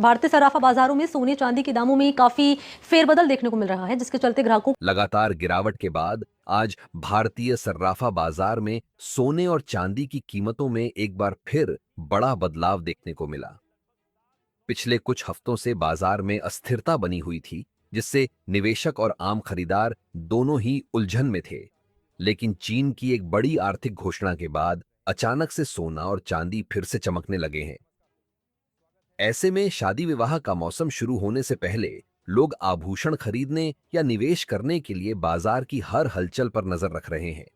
भारतीय सराफा बाजारों में सोने चांदी के दामों में काफी फेरबदल देखने को मिल रहा है, जिसके चलते ग्राहकों लगातार गिरावट के बाद आज भारतीय सर्राफा बाजार में सोने और चांदी की कीमतों में एक बार फिर बड़ा बदलाव देखने को मिला। पिछले कुछ हफ्तों से बाजार में अस्थिरता बनी हुई थी, जिससे निवेशक और आम खरीदार दोनों ही उलझन में थे। लेकिन चीन की एक बड़ी आर्थिक घोषणा के बाद अचानक से सोना और चांदी फिर से चमकने लगे हैं। ऐसे में शादी विवाह का मौसम शुरू होने से पहले लोग आभूषण खरीदने या निवेश करने के लिए बाजार की हर हलचल पर नजर रख रहे हैं।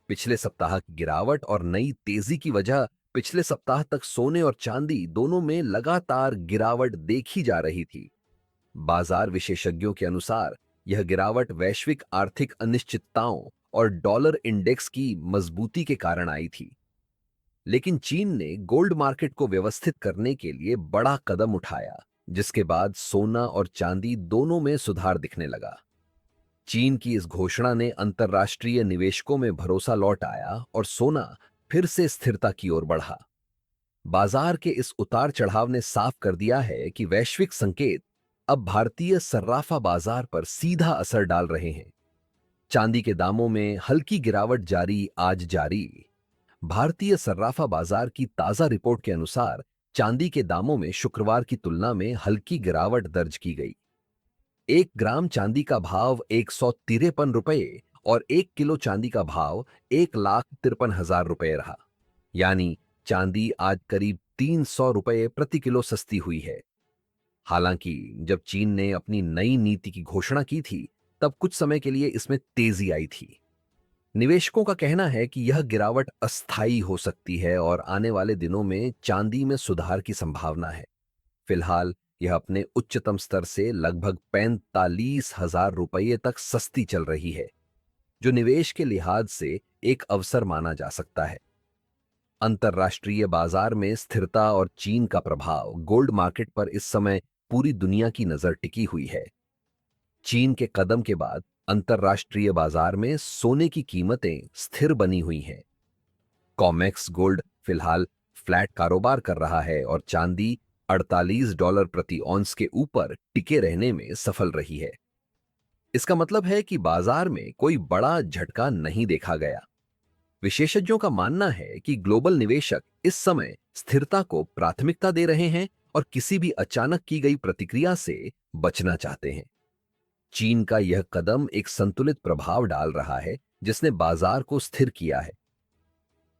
पिछले सप्ताह की गिरावट और नई तेजी की वजह पिछले सप्ताह तक सोने और चांदी दोनों में लगातार गिरावट देखी जा रही थी। बाजार विशेषज्ञों के अनुसार यह गिरावट वैश्विक आर्थिक अनिश्चितताओं और डॉलर इंडेक्स की मजबूती के कारण आई थी। लेकिन चीन ने गोल्ड मार्केट को व्यवस्थित करने के लिए बड़ा कदम उठाया, जिसके बाद सोना और चांदी दोनों में सुधार दिखने लगा। चीन की इस घोषणा ने अंतर्राष्ट्रीय निवेशकों में भरोसा लौट आया और सोना फिर से स्थिरता की ओर बढ़ा। बाजार के इस उतार चढ़ाव ने साफ कर दिया है कि वैश्विक संकेत अब भारतीय सर्राफा बाजार पर सीधा असर डाल रहे हैं। चांदी के दामों में हल्की गिरावट जारी। भारतीय सर्राफा बाजार की ताजा रिपोर्ट के अनुसार चांदी के दामों में शुक्रवार की तुलना में हल्की गिरावट दर्ज की गई। 1 ग्राम चांदी का भाव 153 रुपये और 1 किलो चांदी का भाव 1,53,000 रुपये रहा। यानी चांदी आज करीब 300 रुपये प्रति किलो सस्ती हुई है। हालांकि जब चीन ने अपनी नई नीति की घोषणा की थी, तब कुछ समय के लिए इसमें तेजी आई थी। निवेशकों का कहना है कि यह गिरावट अस्थायी हो सकती है और आने वाले दिनों में चांदी में सुधार की संभावना है। फिलहाल यह अपने उच्चतम स्तर से लगभग 45,000 रुपये तक सस्ती चल रही है, जो निवेश के लिहाज से एक अवसर माना जा सकता है। अंतर्राष्ट्रीय बाजार में स्थिरता और चीन का प्रभाव गोल्ड मार्केट पर इस समय पूरी दुनिया की नजर टिकी हुई है। चीन के कदम के बाद अंतर्राष्ट्रीय बाजार में सोने की कीमतें स्थिर बनी हुई हैं। कॉमेक्स गोल्ड फिलहाल फ्लैट कारोबार कर रहा है और चांदी $48 प्रति औंस के ऊपर टिके रहने में सफल रही है। इसका मतलब है कि बाजार में कोई बड़ा झटका नहीं देखा गया। विशेषज्ञों का मानना है कि ग्लोबल निवेशक इस समय स्थिरता को प्राथमिकता दे रहे हैं और किसी भी अचानक की गई प्रतिक्रिया से बचना चाहते हैं। चीन का यह कदम एक संतुलित प्रभाव डाल रहा है, जिसने बाजार को स्थिर किया है।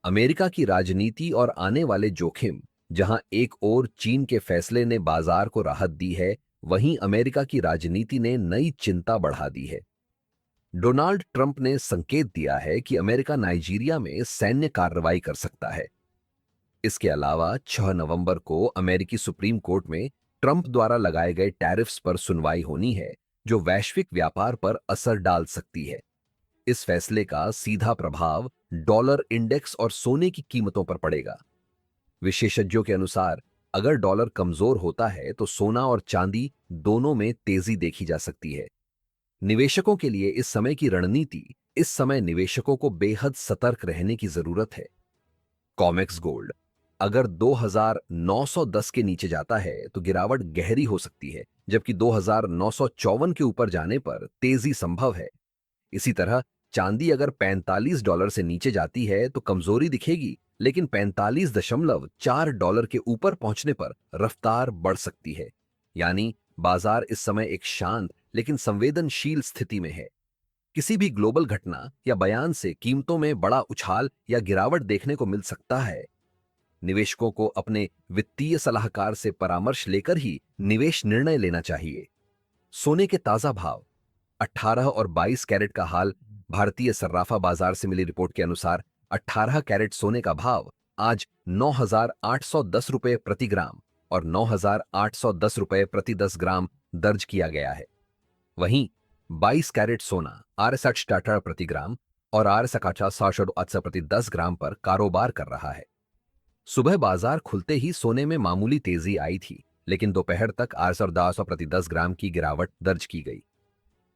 अमेरिका की राजनीति और आने वाले जोखिम, जहां एक ओर चीन के फैसले ने बाजार को राहत दी है, वहीं अमेरिका की राजनीति ने नई चिंता बढ़ा दी है। डोनाल्ड ट्रंप ने संकेत दिया है कि अमेरिका नाइजीरिया में सैन्य कार्रवाई कर सकता है। इसके अलावा 6 नवंबर को अमेरिकी सुप्रीम कोर्ट में ट्रंप द्वारा लगाए गए टैरिफ्स पर सुनवाई होनी है, जो वैश्विक व्यापार पर असर डाल सकती है। इस फैसले का सीधा प्रभाव डॉलर इंडेक्स और सोने की कीमतों पर पड़ेगा। विशेषज्ञों के अनुसार अगर डॉलर कमजोर होता है तो सोना और चांदी दोनों में तेजी देखी जा सकती है। निवेशकों के लिए इस समय निवेशकों को बेहद सतर्क रहने की जरूरत है। कॉमेक्स गोल्ड अगर 2,910 के नीचे जाता है तो गिरावट गहरी हो सकती है, जबकि 2,954 के ऊपर जाने पर तेजी संभव है। इसी तरह चांदी अगर $45 से नीचे जाती है तो कमजोरी दिखेगी, लेकिन $45.4 के ऊपर पहुंचने पर रफ्तार बढ़ सकती है। यानी बाजार इस समय एक शांत लेकिन संवेदनशील स्थिति में है। किसी भी ग्लोबल घटना या बयान से कीमतों में बड़ा उछाल या गिरावट देखने को मिल सकता है। निवेशकों को अपने वित्तीय सलाहकार से परामर्श लेकर ही निवेश निर्णय लेना चाहिए। सोने के ताजा भाव 18 और 22 कैरेट का हाल भारतीय सर्राफा बाजार से मिली रिपोर्ट के अनुसार 18 कैरेट सोने का भाव आज 9,810 रुपये प्रति ग्राम और 9,810 रुपये प्रति 10 ग्राम दर्ज किया गया है। वहीं 22 कैरेट सोना RS8 टाटा प्रति ग्राम और RS8 708 प्रति 10 ग्राम पर कारोबार कर रहा है। सुबह बाजार खुलते ही सोने में मामूली तेजी आई थी, लेकिन दोपहर तक RS10 प्रति 10 ग्राम की गिरावट दर्ज की गई।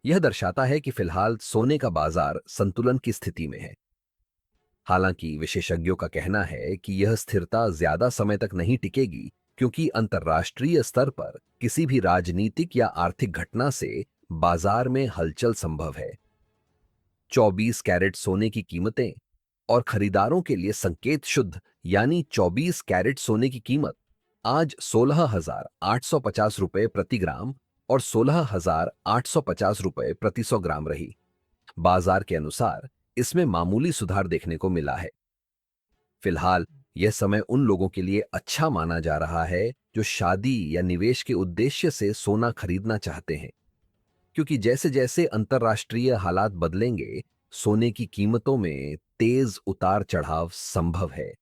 यह दर्शाता है कि फिलहाल सोने का बाजार संतुलन की स्थिति में है। हालांकि विशेषज्ञों का कहना है कि यह स्थिरता ज्यादा समय तक नहीं टिकेगी, क्योंकि अंतर्राष्ट्रीय स्तर पर किसी भी राजनीतिक या आर्थिक घटना से बाजार में हलचल संभव है। 24 कैरेट सोने की कीमतें और खरीदारों के लिए संकेत शुद्ध यानी 24 कैरेट सोने की कीमत आज 16,850 रुपए प्रति ग्राम और 16,850 रुपए प्रति 100 ग्राम रही। बाजार के अनुसार इसमें मामूली सुधार देखने को मिला है। फिलहाल यह समय उन लोगों के लिए अच्छा माना जा रहा है जो शादी या निवेश के उद्देश्य से सोना खरीदना चाहते हैं, क्योंकि जैसे जैसे अंतर्राष्ट्रीय हालात बदलेंगे, सोने की कीमतों में तेज उतार चढ़ाव संभव है।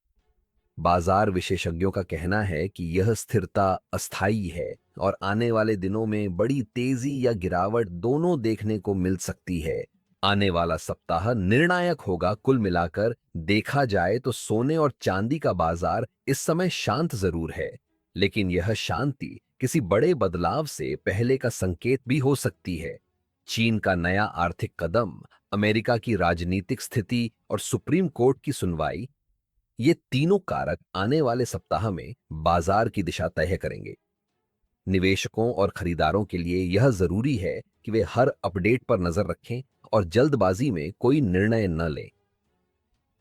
बाजार विशेषज्ञों का कहना है कि यह स्थिरता अस्थायी है और आने वाले दिनों में बड़ी तेजी या गिरावट दोनों देखने को मिल सकती है। आने वाला सप्ताह निर्णायक होगा। कुल मिलाकर देखा जाए तो सोने और चांदी का बाजार इस समय शांत जरूर है, लेकिन यह शांति किसी बड़े बदलाव से पहले का संकेत भी हो सकती है। चीन का नया आर्थिक कदम, अमेरिका की राजनीतिक स्थिति और सुप्रीम कोर्ट की सुनवाई, ये तीनों कारक आने वाले सप्ताह में बाजार की दिशा तय करेंगे। निवेशकों और खरीदारों के लिए यह जरूरी है कि वे हर अपडेट पर नजर रखें और जल्दबाजी में कोई निर्णय न लें।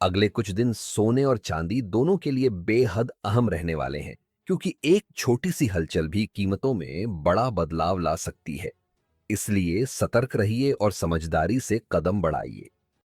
अगले कुछ दिन सोने और चांदी दोनों के लिए बेहद अहम रहने वाले हैं, क्योंकि एक छोटी सी हलचल भी कीमतों में बड़ा बदलाव ला सकती है। इसलिए सतर्क रहिए और समझदारी से कदम बढ़ाइए।